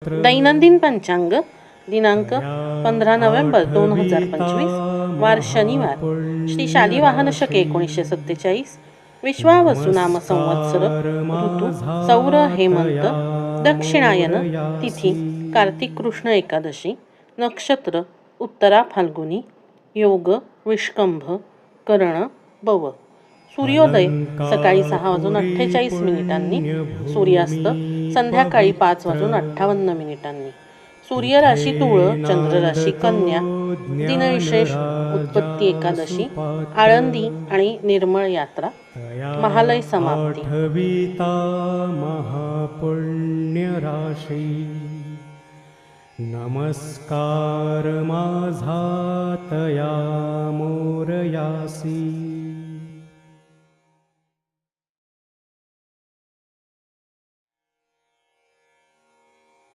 दैनंदिन पंचांग दिनांक 15 नोव्हेंबर 2025 वार शनिवार श्री शालिवाहन शके 1947 विश्वावसु नाम संवत्सर ऋतू सौर हेमंत दक्षिणायन तिथी कार्तिक कृष्ण एकादशी नक्षत्र उत्तरा फाल्गुनी योग विष्कंभ कर्ण बव सूर्योदय सकाळी 6:48 सूर्यास्त संध्याकाळी 5:58 सूर्य राशी तुळ चंद्र राशी कन्या दिनविशेष उत्पत्ती एकादशी आळंदी आणि निर्मळ यात्रा महालय समाप्ती महापुण्य राशी नमस्कार माझा तया मोरयासी